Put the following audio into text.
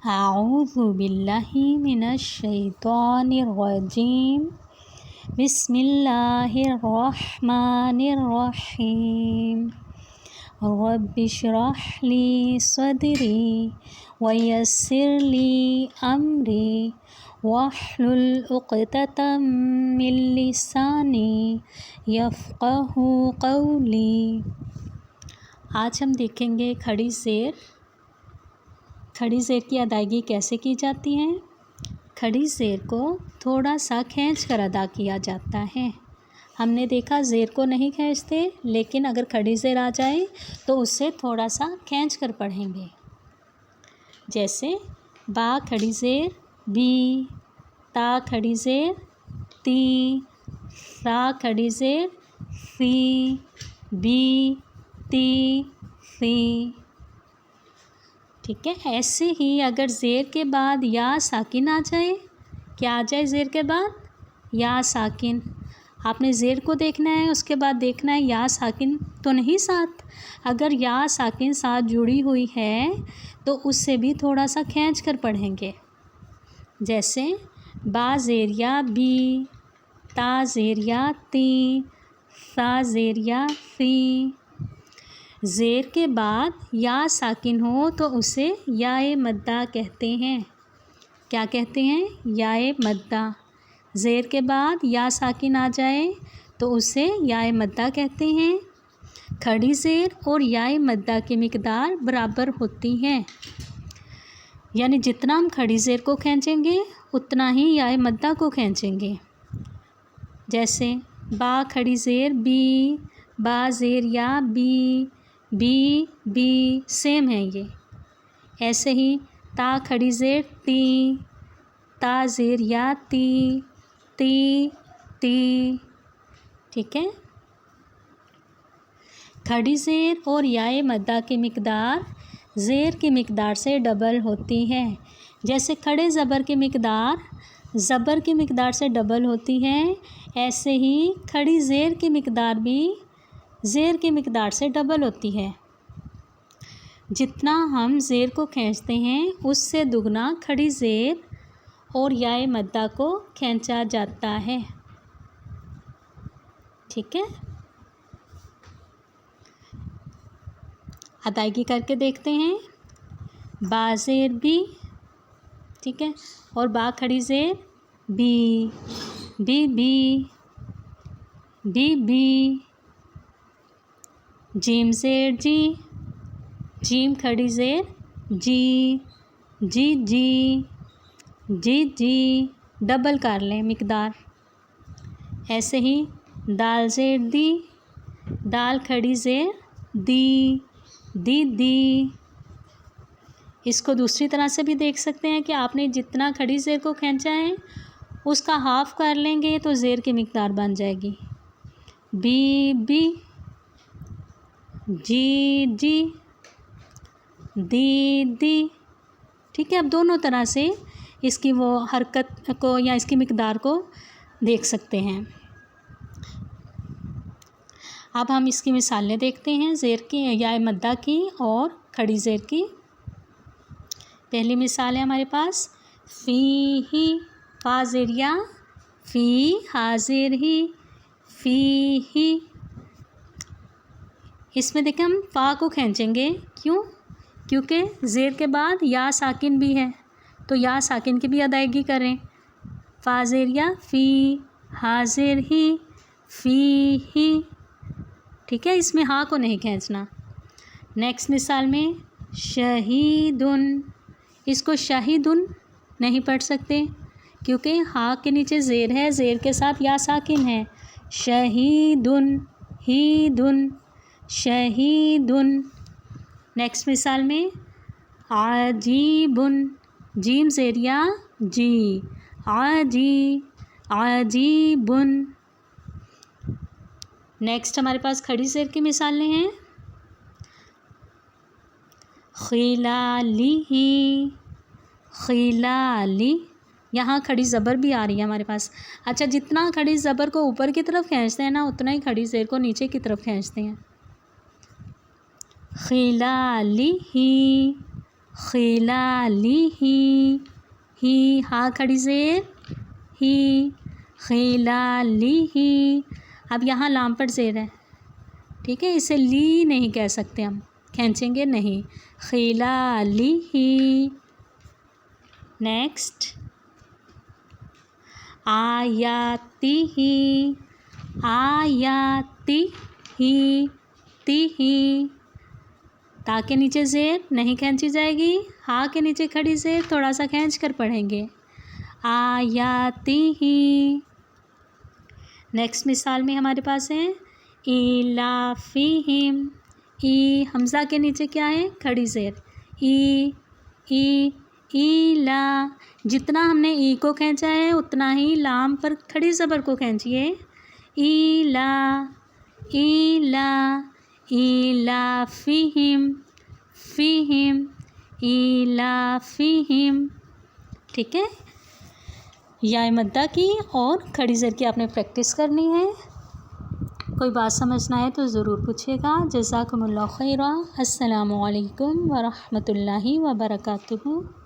अऊज़ु बिल्लाहि मिनश शैतानिर रजीम। बिस्मिल्लाहिर रहमानिर रहीम। रब्बिश्रह ली सदरी वयस्सिर ली अमरी वहलुल उक़दतम मिन लिसानी यफ़क़हू क़ौली। आज हम देखेंगे खड़ी ज़ेर की अदायगी कैसे की जाती है। खड़ी ज़ेर को थोड़ा सा खींच कर अदा किया जाता है। हमने देखा ज़ेर को नहीं खींचते, लेकिन अगर खड़ी ज़ेर आ जाए तो उससे थोड़ा सा खींच कर पढ़ेंगे। जैसे बा खड़ी ज़ेर बी, ता खड़ी ज़ेर ती, सा खड़ी ज़ेर सी, बी ती सी। ठीक है। ऐसे ही अगर ज़ेर के बाद या साकिन आ जाए, क्या आ जाए ज़ेर के बाद? या साकिन। आपने ज़ेर को देखना है, उसके बाद देखना है या साकिन तो नहीं साथ। अगर या साकिन साथ जुड़ी हुई है तो उससे भी थोड़ा सा खींच कर पढ़ेंगे। जैसे बा ज़ेर या बी, ता ज़ेर या ती, सा ज़ेर या सी। ज़ेर के बाद या साकिन हो तो उसे याए मद्दा कहते हैं। क्या कहते हैं? याए मद्दा। ज़ेर के बाद या साकिन आ जाए तो उसे याए मद्दा कहते हैं। खड़ी ज़ेर और याए मद्दा की मिक़दार बराबर होती है, यानी जितना हम खड़ी ज़ेर को खींचेंगे उतना ही याए मद्दा को खींचेंगे। जैसे बा खड़ी ज़ेर बी, बा ज़ेर या बी, बी बी सेम है ये। ऐसे ही ता खड़ी ज़ेर ती, ता ज़ेर या ती, ती ती। ठीक है। खड़ी ज़ेर और याए मद्दा की मिक़दार ज़ेर की मिक़दार से डबल होती है। जैसे खड़े ज़बर की मिक़दार ज़बर की मिक़दार से डबल होती है, ऐसे ही खड़ी ज़ेर की मिक़दार भी ज़ेर की मिक़दार से डबल होती है। जितना हम ज़ेर को खींचते हैं उससे दुगना खड़ी ज़ेर और याए मद्दा को खींचा जाता है। ठीक है। अदायगी करके देखते हैं। बा ज़ेर बी, ठीक है, और बा खड़ी ज़ेर बी, बी बी, बी बी। जीम ज़ेर जी, जीम खड़ी ज़ेर जी, जी जी, जी जी। डबल कर लें मिक़दार। ऐसे ही दाल ज़ेर दी, दाल खड़ी ज़ेर दी, दी दी। इसको दूसरी तरह से भी देख सकते हैं कि आपने जितना खड़ी ज़ेर को खींचा है उसका हाफ़ कर लेंगे तो ज़ेर की मिक़दार बन जाएगी। बी बी, जी जी, दी दी। ठीक है। अब दोनों तरह से इसकी वो हरकत को या इसकी मिक़दार को देख सकते हैं। अब हम इसकी मिसालें देखते हैं ज़ेर की याए मद्दा की और खड़ी ज़ेर की। पहली मिसाल है हमारे पास फ़ी ही, फ़ा ज़ेर या फ़ी, हा ज़ेर ही, फ़ी ही। इसमें देखें हम फ़ा को खींचेंगे। क्यों? क्योंकि ज़ेर के बाद या साकिन भी है, तो या साकिन की भी अदायगी करें। फ़ा ज़ेर या फ़ी, हा ज़ेर ही, फ़ी ही। ठीक है। इसमें हा को नहीं खींचना। नेक्स्ट मिसाल में शहीदुन, इसको शाहिदुन नहीं पढ़ सकते क्योंकि हा के नीचे ज़ेर है, ज़ेर के साथ या साकिन है। शहीदुन, ही दुन, शहीदुन। नेक्स्ट मिसाल में आजीबुन, जीम ज़ेर या जी, आजी, आजीबुन। नेक्स्ट हमारे पास खड़ी ज़ेर की मिसालें हैं खिलाली ही, खिलाली। यहाँ खड़ी ज़बर भी आ रही है हमारे पास। अच्छा, जितना खड़ी ज़बर को ऊपर की तरफ खींचते हैं ना, उतना ही खड़ी ज़ेर को नीचे की तरफ खींचते हैं। खिलाली ही, खिलालिही, ही हा खड़ी ज़ेर ही, खिलालिही। अब यहाँ लाम पर ज़ेर है, ठीक है, इसे ली नहीं कह सकते हम, खींचेंगे नहीं। खिलालिही। नेक्स्ट आयातिही, आयातिही, तिही। ता के नीचे ज़ेर नहीं खींची जाएगी, हा के नीचे खड़ी ज़ेर थोड़ा सा खींच कर पढ़ेंगे। आयातिही। नेक्स्ट मिसाल में हमारे पास है इलाफिहिम, ई हमज़ा के नीचे क्या है, खड़ी ज़ेर, ई ईला। जितना हमने ई को खींचा है उतना ही लाम पर खड़ी ज़बर को खींचिए। ईला, ईला, इलाफिहिम, फ़िहिम, इलाफिहिम। ठीक है, या मद्दा की और खड़ी ज़ेर की आपने प्रैक्टिस करनी है। कोई बात समझना है तो ज़रूर पूछिएगा। जज़ाकुमुल्लाह खैरा। अस्सलामु अलैकुम व रहमतुल्लाहि व बरकातुहू।